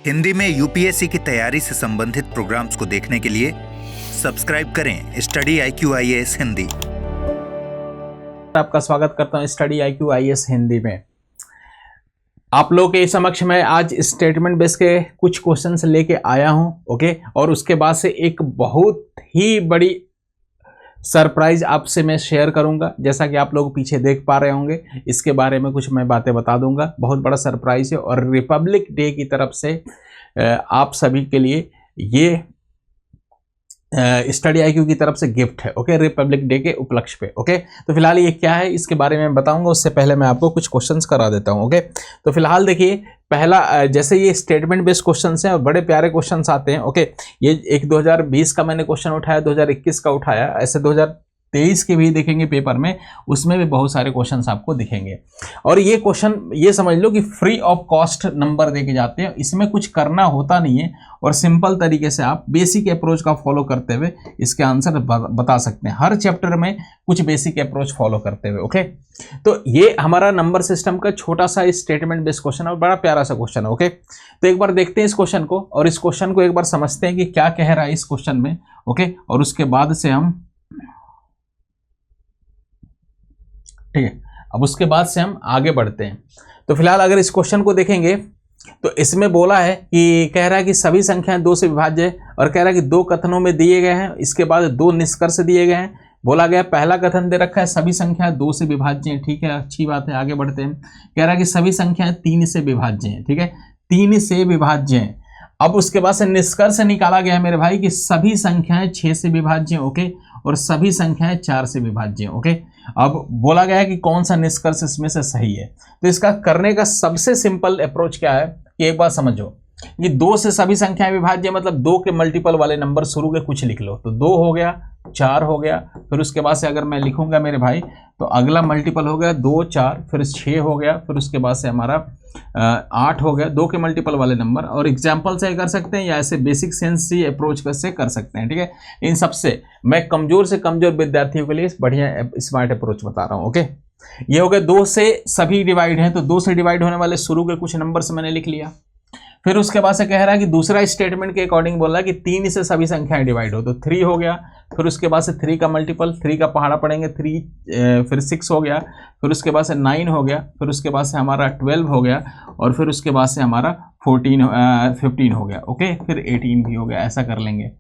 हिंदी में यूपीएससी की तैयारी से संबंधित प्रोग्राम्स को देखने के लिए सब्सक्राइब करें स्टडी IQ IAS हिंदी। आपका स्वागत करता हूं स्टडी IQ IAS हिंदी में। आप लोगों के समक्ष मैं आज स्टेटमेंट बेस के कुछ क्वेश्चंस लेके आया हूं, ओके। और उसके बाद से एक बहुत ही बड़ी सरप्राइज आपसे मैं शेयर करूंगा। जैसा कि आप लोग पीछे देख पा रहे होंगे, इसके बारे में कुछ मैं बातें बता दूंगा। बहुत बड़ा सरप्राइज है और रिपब्लिक डे की तरफ से आप सभी के लिए ये स्टडी IQ की तरफ से गिफ्ट है, ओके, रिपब्लिक डे के उपलक्ष्य पे, ओके। तो फिलहाल ये क्या है इसके बारे में बताऊंगा, उससे पहले मैं आपको कुछ क्वेश्चंस करा देता हूं, ओके। तो फिलहाल देखिए, पहला जैसे ये स्टेटमेंट बेस्ड क्वेश्चंस हैं और बड़े प्यारे क्वेश्चंस आते हैं, ओके। ये एक 2020 का मैंने क्वेश्चन उठाया, 2021 का उठाया, ऐसे 2023 के भी देखेंगे पेपर में, उसमें भी बहुत सारे क्वेश्चंस आपको दिखेंगे। और ये क्वेश्चन ये समझ लो कि फ्री ऑफ कॉस्ट नंबर देके जाते हैं, इसमें कुछ करना होता नहीं है और सिंपल तरीके से आप बेसिक अप्रोच का फॉलो करते हुए इसके आंसर बता सकते हैं। हर चैप्टर में कुछ बेसिक अप्रोच फॉलो करते हुए, ओके। तो ये हमारा नंबर सिस्टम का छोटा सा स्टेटमेंट बेस्ड क्वेश्चन है और बड़ा प्यारा सा क्वेश्चन है, ओके। तो एक बार देखते हैं इस क्वेश्चन को और इस क्वेश्चन को एक बार समझते हैं कि क्या कह रहा है इस क्वेश्चन में, ओके। और उसके बाद से हम ठीक है, अब उसके बाद से हम आगे बढ़ते हैं। तो फिलहाल अगर इस क्वेश्चन को देखेंगे तो इसमें बोला है कि कह रहा है कि सभी संख्याएं 2 से विभाज्य है और कह रहा है कि 2 कथनों में दिए गए हैं, इसके बाद 2 निष्कर्ष दिए गए हैं। बोला गया पहला कथन दे रखा है सभी संख्याएं 2 से विभाज्य हैं, ठीक है, अच्छी बात है, आगे बढ़ते हैं। कह रहा है कि सभी संख्याएं 3 से विभाज्य हैं, ठीक है, 3 से विभाज्य हैं। अब उसके बाद से निष्कर्ष निकाला गया है मेरे भाई कि सभी संख्याएं 6 से विभाज्य हैं, ओके, और सभी संख्याएं 4 से विभाज्य हैं, ओके। अब बोला गया है कि कौन सा निष्कर्ष इसमें से सही है। तो इसका करने का सबसे सिंपल अप्रोच क्या है कि एक बात समझो कि 2 से सभी संख्याएं विभाज्य मतलब 2 के मल्टीपल वाले नंबर शुरू के कुछ लिख लो। तो 2 हो गया, 4 हो गया, फिर उसके बाद से अगर मैं लिखूंगा मेरे भाई तो अगला मल्टीपल हो गया 2, 4, फिर 6 हो गया, फिर उसके बाद से हमारा 8 हो गया, 2 के मल्टीपल वाले नंबर। और एग्जाम्पल से कर सकते हैं या ऐसे बेसिक सेंस से अप्रोच से कर सकते हैं, ठीक है। इन सबसे मैं कमजोर से कमजोर विद्यार्थियों के लिए बढ़िया स्मार्ट अप्रोच बता रहा हूँ, ओके। ये हो गया 2 से सभी डिवाइड हैं, तो 2 से डिवाइड होने वाले शुरू के कुछ नंबर से मैंने लिख लिया। फिर उसके बाद से कह रहा है कि दूसरा स्टेटमेंट के अकॉर्डिंग बोल रहा है कि 3 से सभी संख्याएं डिवाइड हो, तो 3 हो गया। फिर उसके बाद से 3 का मल्टीपल, 3 का पहाड़ा पड़ेंगे 3, फिर 6 हो गया, फिर उसके बाद से 9 हो गया, फिर उसके बाद से हमारा 12 हो गया, और फिर उसके बाद से हमारा 15 हो गया, ओके, फिर 18 भी हो गया। ऐसा कर लेंगे।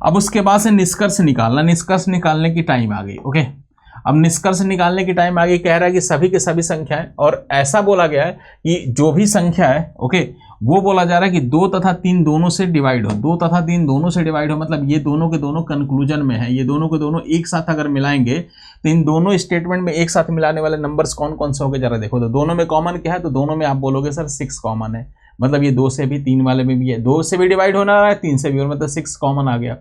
अब उसके बाद से निष्कर्ष निकालना, निष्कर्ष निकालने की टाइम आ गई, ओके। अब निष्कर्ष निकालने की टाइम आ गई, कह रहा है कि सभी के सभी संख्याएं, और ऐसा बोला गया है कि जो भी संख्या है, ओके, वो बोला जा रहा है कि 2 तथा 3 दोनों से डिवाइड हो। 2 तथा 3 दोनों से डिवाइड हो मतलब ये दोनों के दोनों कंक्लूजन में है, ये दोनों के दोनों एक साथ अगर मिलाएंगे तो इन दोनों स्टेटमेंट में एक साथ मिलाने वाले नंबर्स कौन कौन से हो गए जरा देखो। तो दोनों में कॉमन क्या है, तो दोनों में आप बोलोगे सर 6 कॉमन है, मतलब ये 2 से भी 3 वाले में भी है, 2 से भी डिवाइड होना है, 3 से भी, और मतलब 6 कॉमन आ गया।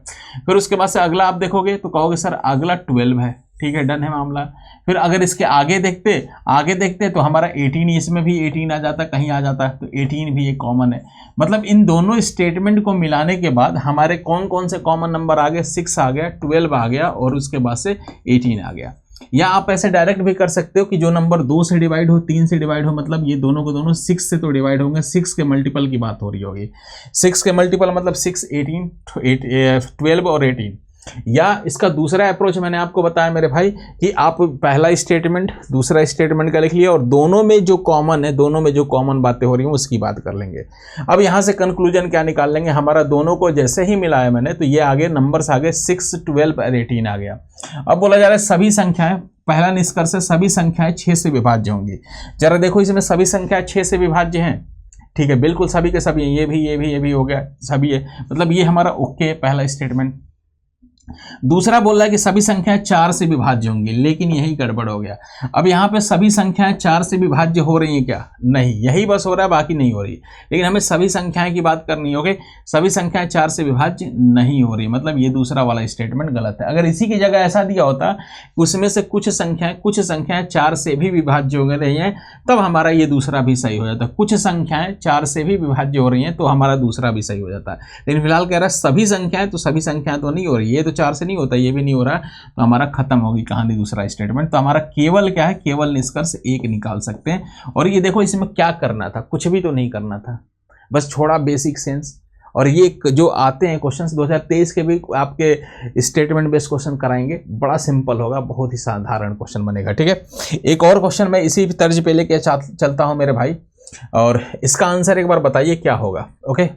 फिर उसके बाद से अगला आप देखोगे तो कहोगे सर अगला 12 है, ठीक है, डन है मामला। फिर अगर इसके आगे देखते तो हमारा 18, इसमें भी 18 आ जाता, कहीं आ जाता है, तो 18 भी एक कॉमन है। मतलब इन दोनों स्टेटमेंट को मिलाने के बाद हमारे कौन कौन से कॉमन नंबर आ गए, 6 आ गया, 12 आ गया, और उसके बाद से 18 आ गया। या आप ऐसे डायरेक्ट भी कर सकते हो कि जो नंबर 2 से डिवाइड हो, 3 से डिवाइड हो, मतलब ये दोनों को दोनों 6 से तो डिवाइड होंगे, 6 के मल्टीपल की बात हो रही होगी। 6 के मल्टीपल मतलब 6, 18, 12 और 18। या इसका दूसरा अप्रोच मैंने आपको बताया मेरे भाई कि आप पहला स्टेटमेंट दूसरा स्टेटमेंट का लिख लिया और दोनों में जो कॉमन है, दोनों में जो कॉमन बातें हो रही हैं उसकी बात कर लेंगे। अब यहाँ से कंक्लूजन क्या निकाल लेंगे, हमारा दोनों को जैसे ही मिलाया मैंने तो ये आगे नंबर्स आगे 6, 12 और 18 आ गया। अब बोला जा रहा है सभी संख्याएं, पहला निष्कर्ष है सभी संख्याएं 6 से विभाज्य होंगी। जरा देखो इसमें सभी संख्याएं 6 से विभाज्य हैं, ठीक है, बिल्कुल सभी के सभी हैं, ये भी हो गया, सभी है, मतलब ये हमारा ओके पहला स्टेटमेंट। दूसरा बोल रहा है कि सभी संख्याएं 4 से विभाज्य होंगी, लेकिन यही गड़बड़ हो गया। अब यहाँ पे सभी संख्याएं 4 से विभाज्य हो रही हैं क्या, नहीं, यही बस हो रहा है, बाकी नहीं हो रही। लेकिन हमें सभी संख्याएं की बात करनी होगी, सभी संख्याएं 4 से विभाज्य नहीं हो रही, मतलब ये दूसरा वाला स्टेटमेंट गलत है। अगर इसी की जगह ऐसा दिया होता उसमें से कुछ संख्याएं 4 से भी विभाज्य हो रही हैं, तब हमारा ये दूसरा भी सही हो जाता। कुछ संख्याएं 4 से भी विभाज्य हो रही हैं तो हमारा दूसरा भी सही हो जाता है। लेकिन फिलहाल कह रहा है सभी संख्याएं, तो सभी संख्याएं तो नहीं हो रही, ये तो 4 से नहीं होता, ये भी नहीं हो रहा, तो हमारा खत्म होगी कहानी दूसरा स्टेटमेंट। तो हमारा केवल क्या है, केवल निष्कर्ष 1 निकाल सकते हैं। और ये देखो इसमें क्या करना था, कुछ भी तो नहीं करना था, बस छोड़ा बेसिक सेंस। और ये जो आते हैं क्वेश्चंस 2023 के भी आपके स्टेटमेंट बेस्ड क्वेश्चन कराएंगे, बड़ा सिंपल होगा, बहुत ही साधारण क्वेश्चन बनेगा। ठीक है, एक और क्वेश्चन मैं इसी तर्ज पे लेके चलता हूं मेरे भाई, और इसका आंसर एक बार बताइए क्या होगा। ओके,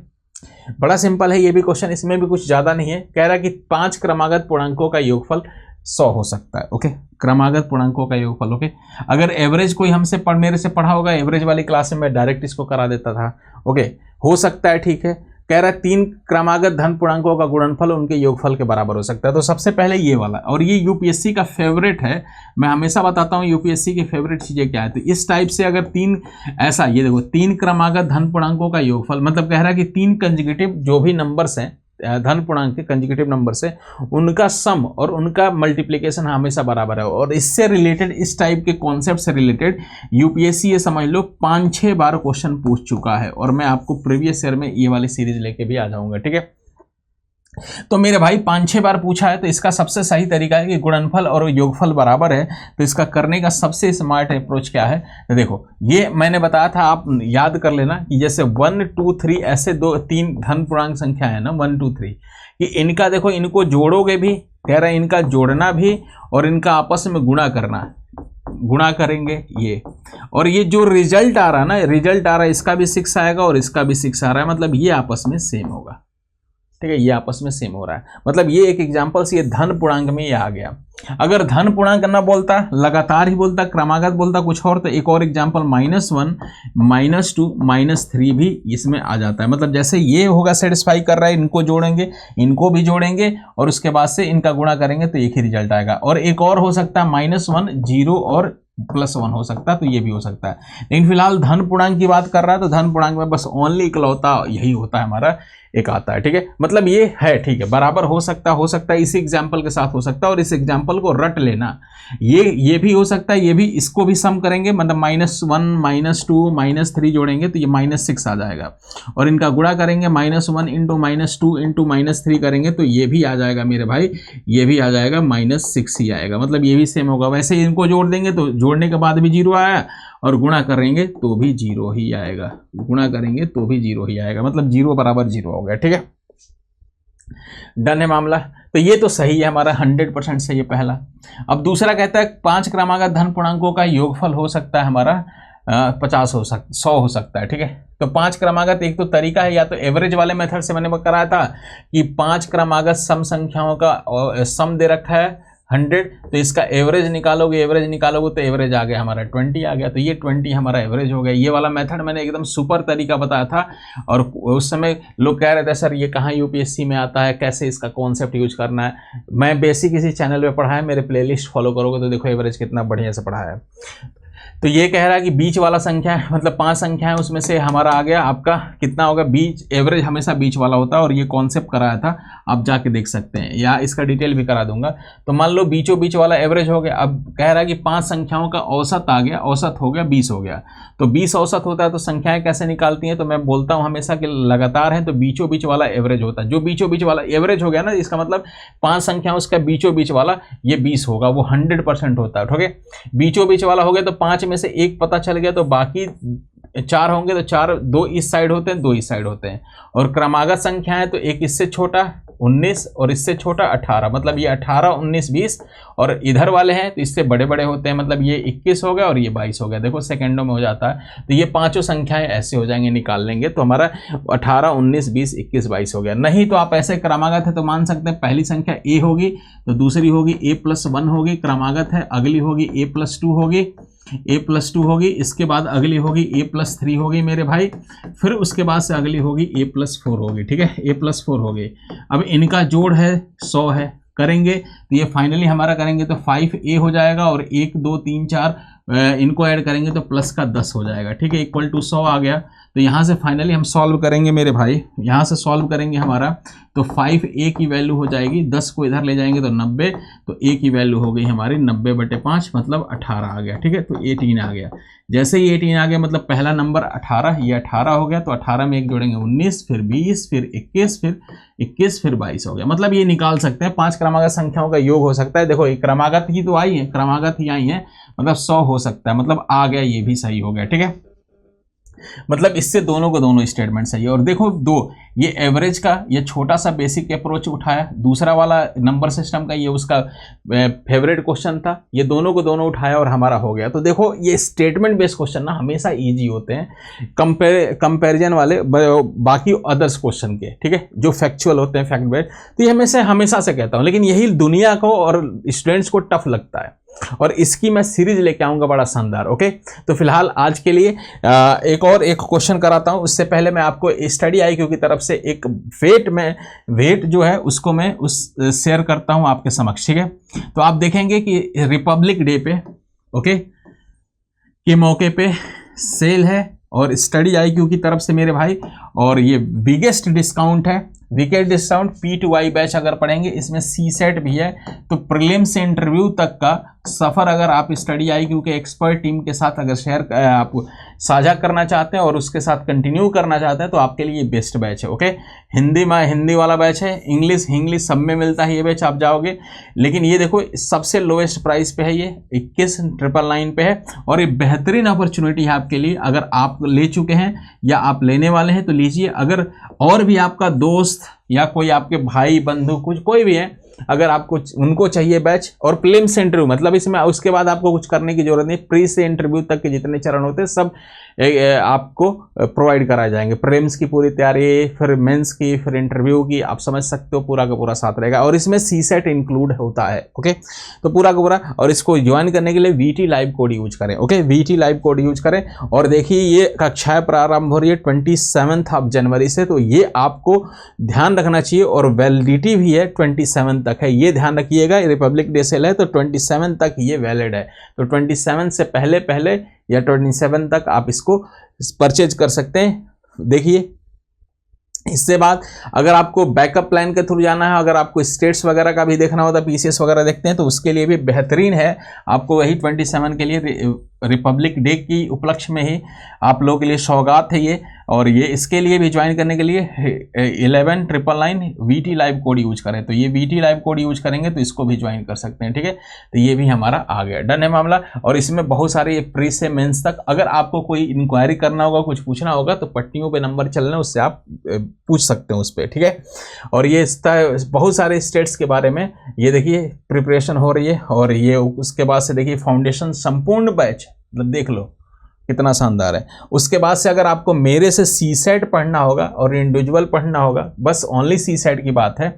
बड़ा सिंपल है ये भी क्वेश्चन, इसमें भी कुछ ज्यादा नहीं है। कह रहा है कि 5 क्रमागत पूर्णांकों का योगफल 100 हो सकता है। ओके, क्रमागत पूर्णांकों का योगफल। ओके, अगर एवरेज कोई हमसे मेरे से पढ़ा होगा, एवरेज वाली क्लास में मैं डायरेक्ट इसको करा देता था। ओके, हो सकता है, ठीक है। कह रहा है 3 क्रमागत धन पूर्णांकों का गुणनफल उनके योगफल के बराबर हो सकता है। तो सबसे पहले ये वाला, और ये यूपीएससी का फेवरेट है, मैं हमेशा बताता हूँ यूपीएससी की फेवरेट चीजें क्या है। तो इस टाइप से अगर 3 ऐसा, ये देखो 3 क्रमागत धन पूर्णांकों का योगफल, मतलब कह रहा है कि 3 कंजुगेटिव जो भी नंबर्स हैं धन पूर्णांक के कंजुगेटिव नंबर से, उनका सम और उनका मल्टीप्लिकेशन हमेशा बराबर है। और इससे रिलेटेड, इस टाइप के कॉन्सेप्ट से रिलेटेड यूपीएससी ये समझ लो 5-6 बार क्वेश्चन पूछ चुका है, और मैं आपको प्रीवियस ईयर में ये वाली सीरीज लेके भी आ जाऊंगा। ठीक है, तो मेरे भाई 5-6 बार पूछा है, तो इसका सबसे सही तरीका है कि गुणनफल और योगफल बराबर है। तो इसका करने का सबसे स्मार्ट अप्रोच क्या है, तो देखो ये मैंने बताया था, आप याद कर लेना कि जैसे 1, 2, 3 ऐसे 2-3 धन पूर्णांक संख्या है ना, 1, 2, 3, कि इनका देखो, इनको जोड़ोगे भी, कह रहा है इनका जोड़ना भी और इनका आपस में गुणा करना, गुणा करेंगे ये, और ये जो रिजल्ट आ रहा है ना, रिजल्ट आ रहा है, इसका भी 6 आएगा और इसका भी 6 आ रहा है, मतलब ये आपस में सेम होगा। ठीक है, ये आपस में सेम हो रहा है, मतलब ये एक एग्जांपल से ये धन पूर्णांक में ये आ गया। अगर धन पूर्णांक ना बोलता, लगातार ही बोलता, क्रमागत बोलता कुछ और, तो एक और एग्जांपल -1, -2, -3 भी इसमें आ जाता है। मतलब जैसे ये होगा सेटिस्फाई कर रहा है, इनको जोड़ेंगे, इनको भी जोड़ेंगे और उसके बाद से इनका गुणा करेंगे तो एक ही रिजल्ट आएगा। और एक और हो सकता है -1, 0 और +1 हो सकता है, तो ये भी हो सकता है। लेकिन फिलहाल धन पूर्णांक की बात कर रहा है, तो धन पूर्णांक में बस ओनली इकलौता यही होता है हमारा, एक आता है। ठीक है, मतलब ये है, ठीक है, बराबर हो सकता है, इसी एग्जाम्पल के साथ हो सकता है। और इस एग्जाम्पल को रट लेना, ये भी हो सकता है, ये भी, इसको भी सम करेंगे, मतलब -1, -2, -3 जोड़ेंगे तो ये -6 आ जाएगा, और इनका गुणा करेंगे, -1 × -2 × -3 करेंगे तो ये भी आ जाएगा मेरे भाई, ये भी आ जाएगा, -6 ही आएगा, मतलब ये भी सेम होगा। वैसे इनको जोड़ देंगे तो जोड़ने के बाद भी 0 आया, और गुणा करेंगे तो भी 0 ही आएगा, गुणा करेंगे तो भी 0 ही आएगा, मतलब 0 = 0 हो गया। ठीक है, डन है मामला। तो ये तो सही है हमारा, 100% सही है पहला। अब दूसरा कहता है 5 क्रमागत धन पूर्णांकों का योगफल हो सकता है हमारा 100 हो सकता है। ठीक है, तो 5 क्रमागत, एक तो तरीका है, या तो एवरेज वाले मेथड से मैंने कराया था कि 5 क्रमागत सम संख्याओं का सम दे रखा है 100, तो इसका एवरेज निकालोगे तो एवरेज आ गया हमारा 20 आ गया, तो ये 20 हमारा एवरेज हो गया। ये वाला मेथड मैंने एकदम सुपर तरीका बताया था, और उस समय लोग कह रहे थे सर ये कहाँ यूपीएससी में आता है, कैसे इसका कॉन्सेप्ट यूज करना है। मैं बेसिक इसी चैनल पे पढ़ा है, मेरे प्लेलिस्ट फॉलो करोगे तो देखो एवरेज कितना बढ़िया से पढ़ा है। तो ये कह रहा है कि बीच वाला संख्या है, मतलब 5 संख्या है, उसमें से हमारा आ गया आपका कितना होगा, बीच, एवरेज हमेशा बीच वाला होता है, और ये कॉन्सेप्ट कराया था, आप जाके देख सकते हैं, या इसका डिटेल भी करा दूंगा। तो मान लो बीचों बीच वाला एवरेज हो गया। अब कह रहा है कि 5 संख्याओं का औसत आ गया, औसत हो गया 20 हो गया। तो 20 औसत होता है, तो संख्याएं कैसे निकालती हैं, तो मैं बोलता हूं हमेशा कि लगातार है तो बीचों बीच वाला एवरेज होता है। जो बीचों बीच वाला एवरेज हो गया ना, इसका मतलब 5 संख्याओं उसका बीचों बीच वाला ये 20 होगा, वो 100% होता है। ठीक है, बीचों बीच वाला हो गया तो 5 में से 1 पता चल गया, तो बाकी 4 होंगे, तो 4, 2 इस साइड होते हैं, 2 इस साइड होते हैं। और क्रमागत संख्या है तो एक इससे छोटा 19 और इससे छोटा 18, मतलब ये 18, 19, 20, और इधर वाले हैं तो इससे बड़े बड़े होते हैं, मतलब ये 21 हो गया और ये 22 हो गया। देखो सेकंडों में हो जाता है, तो ये 5 संख्याएं ऐसे हो जाएंगे, निकाल लेंगे तो हमारा 18, 19, 20, 21, 22 हो गया। नहीं तो आप ऐसे क्रमागत है तो मान सकते हैं पहली संख्या a होगी, तो दूसरी होगी a+1 होगी, क्रमागत है, अगली होगी a+2 होगी, a+2 होगी, इसके बाद अगली होगी a+3 होगी मेरे भाई, फिर उसके बाद से अगली होगी a+4 होगी। ठीक है, a+4 होगी। अब इनका जोड़ है 100 है, करेंगे तो ये फाइनली हमारा करेंगे तो 5a हो जाएगा, और 1, 2, 3, 4 इनको ऐड करेंगे तो प्लस का 10 हो जाएगा। ठीक है, = 100 आ गया। तो यहाँ से फाइनली हम सॉल्व करेंगे मेरे भाई, यहाँ से सॉल्व करेंगे हमारा, तो 5a की वैल्यू हो जाएगी, 10 को इधर ले जाएंगे तो 90, तो a की वैल्यू हो गई हमारी 90/5, मतलब 18 आ गया। ठीक है, तो 18 आ गया। जैसे ही 18 आ गया, मतलब पहला नंबर 18, ये 18 हो गया, तो 18 में 1 जोड़ेंगे 19, फिर 20, फिर 21, फिर 21, फिर 22 हो गया। मतलब ये निकाल सकते हैं 5 क्रमागत संख्याओं का योग हो सकता है। देखो ये क्रमागत ही तो आई है, क्रमागत ही आई है, मतलब 100 हो सकता है, मतलब आ गया, ये भी सही हो गया। ठीक है, मतलब इससे दोनों को दोनों स्टेटमेंट सही है। और देखो दो, ये एवरेज का ये छोटा सा बेसिक अप्रोच उठाया, दूसरा वाला नंबर सिस्टम का ये उसका फेवरेट क्वेश्चन था, ये दोनों को दोनों उठाया और हमारा हो गया। तो देखो ये स्टेटमेंट बेस्ड क्वेश्चन ना हमेशा इजी होते हैं कंपैरिजन वाले बाकी अदर्स क्वेश्चन के, ठीक है, जो फैक्चुअल होते हैं, फैक्ट बेस्ड। तो ये हमेशा से कहता हूँ, लेकिन यही दुनिया को और स्टूडेंट्स को टफ लगता है, और इसकी मैं सीरीज लेके आऊंगा बड़ा शानदार। ओके, तो फिलहाल आज के लिए एक क्वेश्चन कराता हूं। उससे पहले मैं आपको स्टडी IQ की तरफ से एक वेट जो है उसको मैं शेयर करता हूं आपके समक्ष, ठीक है। तो आप देखेंगे कि रिपब्लिक डे पे, ओके, के मौके पे सेल है और स्टडी IQ की तरफ से मेरे भाई, और ये बिगेस्ट डिस्काउंट है, वीकेंड डिस्काउंट P2I बैच अगर पढ़ेंगे, इसमें CSET भी है। तो प्रीलिम से इंटरव्यू तक का सफ़र अगर आप स्टडी IQ के एक्सपर्ट टीम के साथ अगर आप साझा करना चाहते हैं और उसके साथ कंटिन्यू करना चाहते हैं तो आपके लिए बेस्ट बैच है। ओके, हिंदी वाला बैच है, इंग्लिश सब में मिलता है ये बैच, आप जाओगे। लेकिन ये देखो सबसे लोएस्ट प्राइस पे है, ये 21,999 पे है, और ये बेहतरीन अपॉर्चुनिटी है आपके लिए। अगर आप ले चुके हैं या आप लेने वाले हैं तो लीजिए। अगर और भी आपका दोस्त या कोई आपके भाई बंधु कुछ कोई भी है, अगर आपको उनको चाहिए बैच, और प्रीलिम से इंटरव्यू, मतलब इसमें उसके बाद आपको कुछ करने की जरूरत नहीं, प्री से इंटरव्यू तक के जितने चरण होते हैं सब आपको प्रोवाइड कराए जाएंगे। प्रीलिम्स की पूरी तैयारी, फिर मेंस की, फिर इंटरव्यू की, आप समझ सकते हो, पूरा का पूरा साथ रहेगा। और इसमें CSET इंक्लूड होता है। ओके, तो पूरा का पूरा, और इसको ज्वाइन करने के लिए VT लाइव कोड यूज करें। Okay, VT live code use करें। और देखिए ये कक्षाएं प्रारंभ हो रही है 27 जनवरी से, तो ये आपको ध्यान रखना चाहिए, और वैलिडिटी भी है 27 तक है, ये ध्यान रखिएगा। रिपब्लिक डे सेल है तो 27 तक ये वैलिड है, तो 27 से पहले या 27 तक आप इसको परचेज कर सकते हैं। देखिए इससे बाद अगर आपको बैकअप प्लान के थ्रू जाना है, अगर आपको स्टेट्स वगैरह का भी देखना होता है, PCS वगैरह देखते हैं, तो उसके लिए भी बेहतरीन है। आपको वही 27 के लिए रिपब्लिक डे की उपलक्ष्य में ही आप लोगों के लिए सौगात है ये। और ये इसके लिए भी ज्वाइन करने के लिए 11,999 VT लाइव कोड यूज करें। तो ये VT लाइव कोड यूज करेंगे तो इसको भी ज्वाइन कर सकते हैं, ठीक है। तो ये भी हमारा आ गया, डन है मामला। और इसमें बहुत सारे प्री से मेंस तक अगर आपको कोई इंक्वायरी करना होगा, कुछ पूछना होगा, तो पट्टियों पे नंबर चल रहे हैं, उससे आप पूछ सकते हैं उस पर, ठीक है। और ये बहुत सारे स्टेट्स के बारे में ये देखिए प्रिपरेशन हो रही है। और ये उसके बाद से देखिए फाउंडेशन संपूर्ण बैच, मतलब देख लो कितना शानदार है। उसके बाद से अगर आपको मेरे से CSET पढ़ना होगा और इंडिविजुअल पढ़ना होगा, बस ओनली CSET की बात है,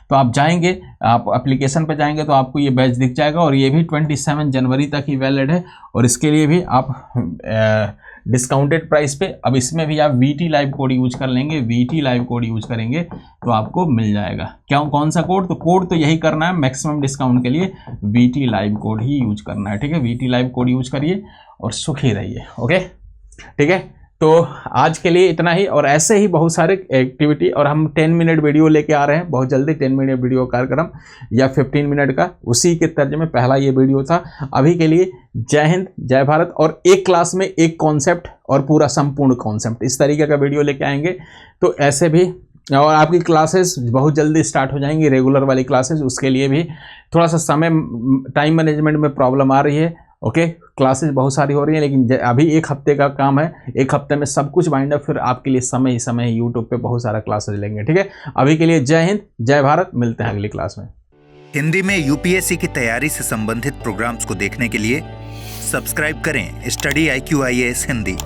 तो आप जाएंगे, आप एप्लीकेशन पे जाएंगे तो आपको ये बैच दिख जाएगा। और ये भी 27 जनवरी तक ही वैलिड है, और इसके लिए भी आप डिस्काउंटेड प्राइस पे, अब इसमें भी आप VT लाइव कोड यूज कर लेंगे, VT लाइव कोड यूज करेंगे तो आपको मिल जाएगा। कौन सा कोड? तो कोड तो यही करना है, मैक्सिमम डिस्काउंट के लिए VT लाइव कोड ही यूज करना है, ठीक है। VT लाइव कोड यूज करिए और सुखी रहिए। ओके, ठीक है। तो आज के लिए इतना ही, और ऐसे ही बहुत सारे एक्टिविटी, और हम 10 मिनट वीडियो लेके आ रहे हैं बहुत जल्दी, 10 मिनट वीडियो कार्यक्रम या 15 मिनट का, उसी के तर्ज में पहला ये वीडियो था। अभी के लिए जय हिंद, जय भारत। और एक क्लास में एक कॉन्सेप्ट और पूरा संपूर्ण कॉन्सेप्ट, इस तरीके का वीडियो लेके आएंगे। तो ऐसे भी, और आपकी क्लासेस बहुत जल्दी स्टार्ट हो जाएंगी, रेगुलर वाली क्लासेस। उसके लिए भी थोड़ा सा टाइम मैनेजमेंट में प्रॉब्लम आ रही है। ओके, क्लासेस बहुत सारी हो रही हैं, लेकिन अभी एक हफ्ते का काम है, एक हफ्ते में सब कुछ बाइंड अप, फिर आपके लिए समय ही यूट्यूब पे बहुत सारा क्लासेस लेंगे, ठीक है। अभी के लिए जय हिंद, जय भारत, मिलते हैं अगली क्लास में। हिंदी में UPSC की तैयारी से संबंधित प्रोग्राम्स को देखने के लिए सब्सक्राइब करें स्टडी IQ IAS हिंदी।